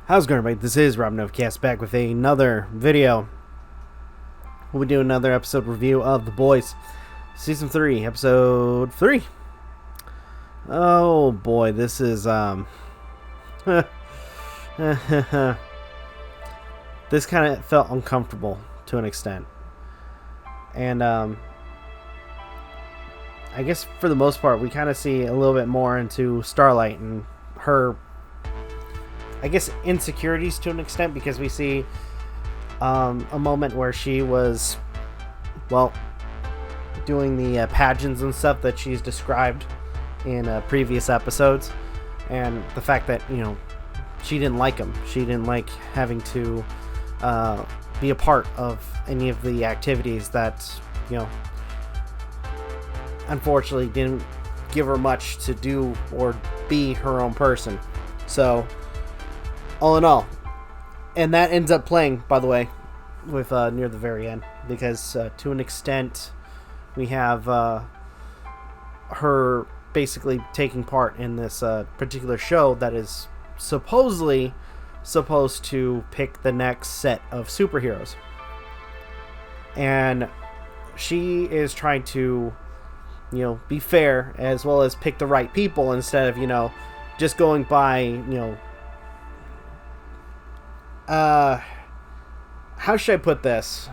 How's it going, everybody? This is Rob Novakast back with another video. We'll be doing another episode review of The Boys, Season 3, Episode 3. Oh boy, this is, this kind of felt uncomfortable to an extent. And, I guess for the most part, we kind of see a little bit more into Starlight and her, I guess, insecurities to an extent, because we see a moment where she was, well, doing the pageants and stuff that she's described in previous episodes, and the fact that, you know, she didn't like them. She didn't like having to be a part of any of the activities that, you know, unfortunately didn't give her much to do or be her own person. So all in all, and that ends up playing, by the way, with near the very end, because to an extent we have her basically taking part in this particular show that is supposedly supposed to pick the next set of superheroes, and she is trying to, you know, be fair as well as pick the right people, instead of, you know, just going by, you know, how should I put this?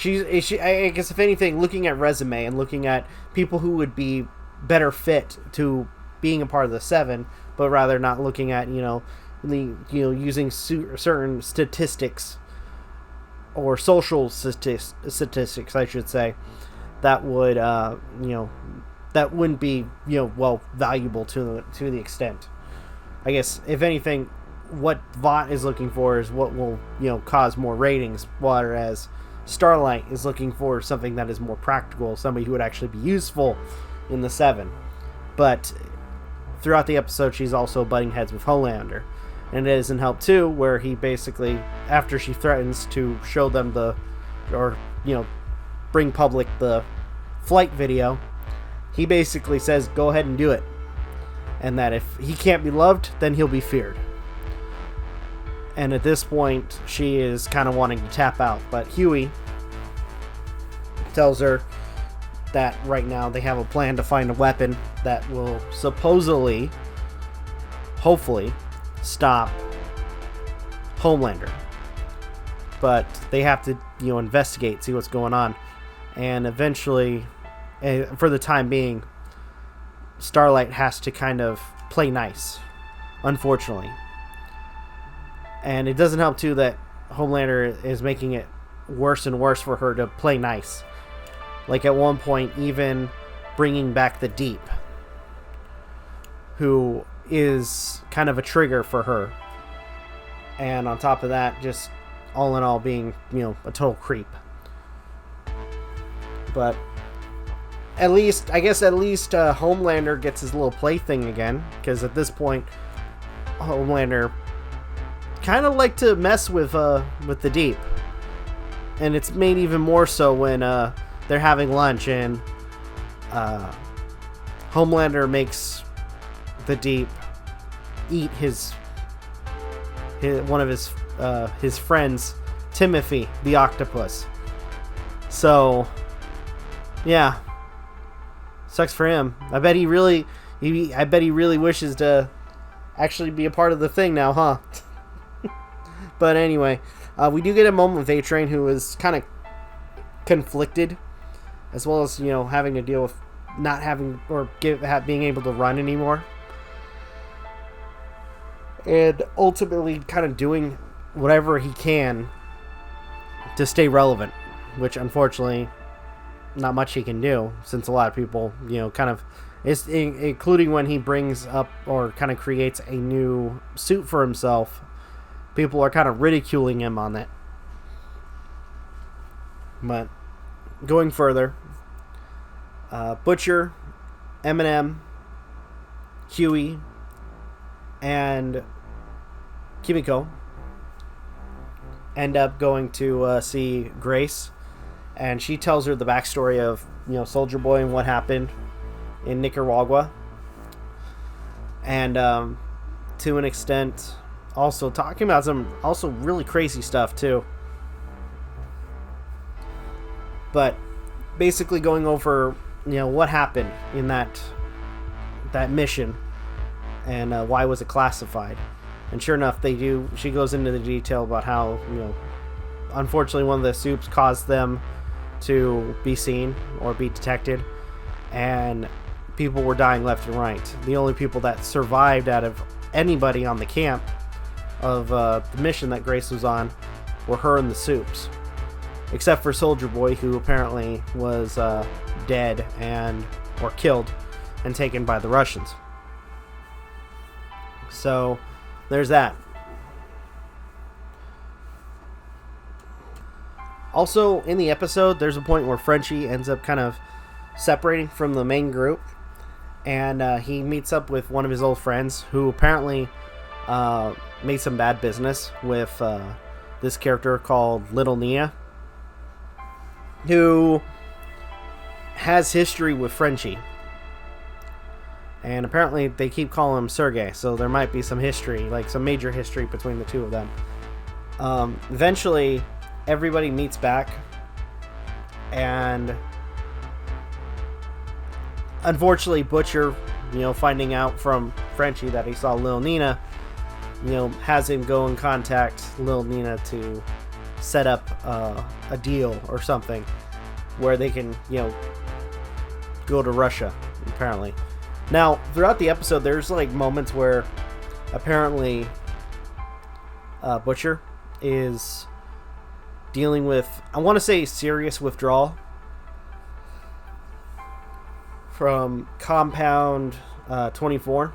I guess, if anything, looking at resume and looking at people who would be better fit to being a part of the Seven, but rather not looking at, using certain statistics or social statistics, I should say, that would, that wouldn't be, well, valuable to the extent. I guess, if anything, what Vought is looking for is what will, cause more ratings, whereas Starlight is looking for something that is more practical, somebody who would actually be useful in the Seven. But throughout the episode, she's also butting heads with Homelander, and it doesn't help too, where he basically, after she threatens to show them bring public the flight video, he basically says, go ahead and do it, and that if he can't be loved, then he'll be feared. And at this point, she is kind of wanting to tap out, but Huey tells her that right now they have a plan to find a weapon that will supposedly, hopefully, stop Homelander. But they have to, investigate, see what's going on. And eventually, for the time being, Starlight has to kind of play nice, unfortunately. And it doesn't help, too, that Homelander is making it worse and worse for her to play nice. Like, at one point, even bringing back the Deep, who is kind of a trigger for her. And on top of that, just all in all being, a total creep. But at least Homelander gets his little plaything again, because at this point, Homelander kind of like to mess with the Deep, and it's made even more so when they're having lunch, and Homelander makes the Deep eat one of his friends, Timothy the octopus. So yeah, sucks for him. I bet he really wishes to actually be a part of the thing now, huh? But anyway, we do get a moment with A-Train, who is kind of conflicted, as well as, having to deal with not having or being able to run anymore. And ultimately kind of doing whatever he can to stay relevant, which unfortunately not much he can do, since a lot of people, kind of, including when he brings up or kind of creates a new suit for himself, people are kind of ridiculing him on it. But going further, Butcher, Eminem, Huey, and Kimiko end up going to see Grace, and she tells her the backstory of, Soldier Boy and what happened in Nicaragua. And to an extent, Also talking about some also really crazy stuff too. But basically going over, what happened in that mission and why was it classified. And sure enough, she goes into the detail about how, unfortunately one of the soups caused them to be seen or be detected, and people were dying left and right. The only people that survived out of anybody on the camp of the mission that Grace was on were her and the soups. Except for Soldier Boy, who apparently was dead or killed and taken by the Russians. So, there's that. Also, in the episode, there's a point where Frenchie ends up kind of separating from the main group. And he meets up with one of his old friends who apparently made some bad business with this character called Little Nia, who has history with Frenchie. And apparently they keep calling him Sergey, so there might be some history, like some major history between the two of them. Eventually, everybody meets back, and unfortunately, Butcher, finding out from Frenchie that he saw Lil Nina, has him go and contact Lil Nina to set up a deal or something where they can, go to Russia, apparently. Now, throughout the episode, there's like moments where apparently Butcher is dealing with, I want to say, serious withdrawal from Compound 24.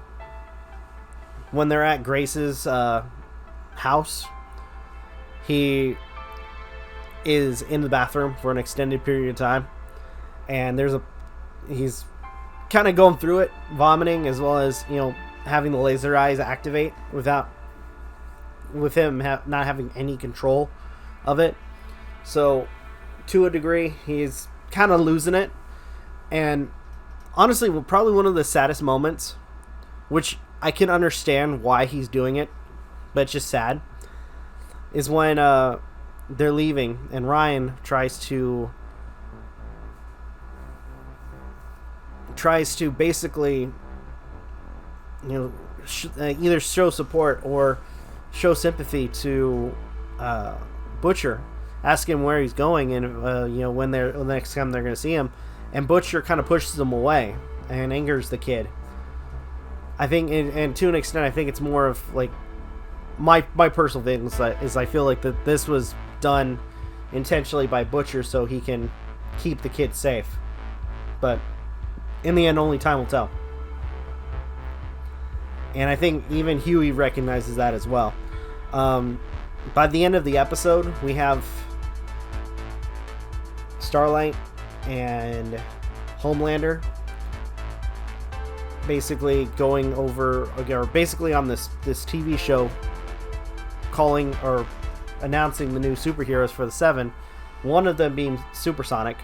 When they're at Grace's house, he is in the bathroom for an extended period of time, and he's kind of going through it, vomiting, as well as having the laser eyes activate with him not having any control of it. So to a degree, he's kind of losing it. And honestly, probably one of the saddest moments, which I can understand why he's doing it, but it's just sad, is when they're leaving and Ryan tries to basically either show support or show sympathy to Butcher, ask him where he's going and when the next time they're going to see him, and Butcher kind of pushes him away and angers the kid. I think, and to an extent, I think it's more of like my personal feeling is I feel like that this was done intentionally by Butcher so he can keep the kid safe, but in the end, only time will tell. And I think even Huey recognizes that as well. By the end of the episode, we have Starlight and Homelander basically going over, or basically on this TV show, calling or announcing the new superheroes for the Seven. One of them being Supersonic,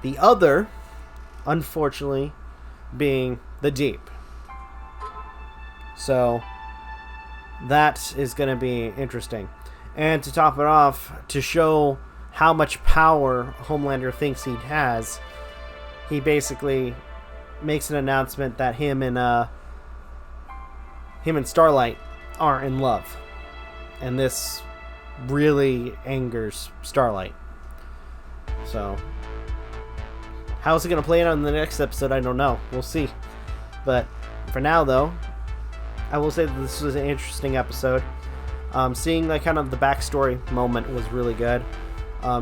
the other, unfortunately, being the Deep. So that is going to be interesting. And to top it off, to show how much power Homelander thinks he has, he basically makes an announcement that him and Starlight are in love. And this really angers Starlight. So how is it going to play out in the next episode? I don't know. We'll see. But for now, though, I will say that this was an interesting episode. Seeing like kind of the backstory moment was really good.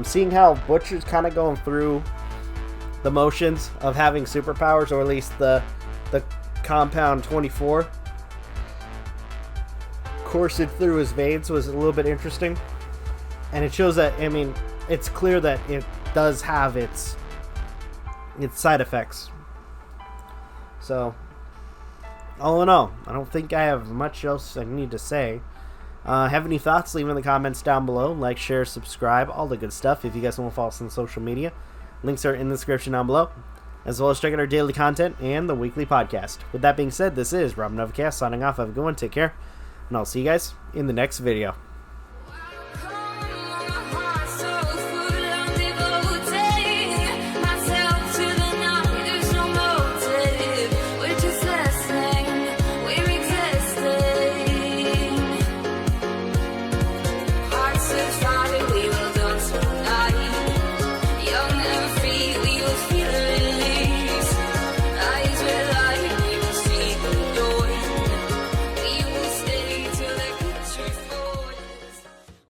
Seeing how Butcher's kind of going through the motions of having superpowers, or at least the Compound 24 coursing through his veins, was a little bit interesting. And it shows that, I mean, it's clear that it does have its side effects. So, all in all, I don't think I have much else I need to say. Have any thoughts? Leave in the comments down below. Like, share, subscribe, all the good stuff. If you guys want to follow us on social media, links are in the description down below, as well as check out our daily content and the weekly podcast. With that being said, this is Novakast signing off. Have a good one. Take care. and I'll see you guys in the next video.